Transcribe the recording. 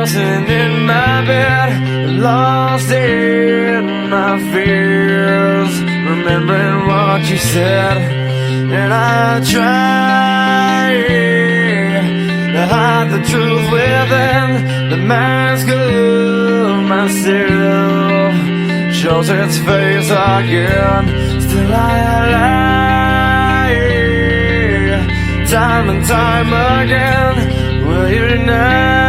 tossing in my bed, lost in my fears, remembering what you said. And I try to hide the truth within the mask of myself, shows its face again. Still I lie, time and time again. Will you now?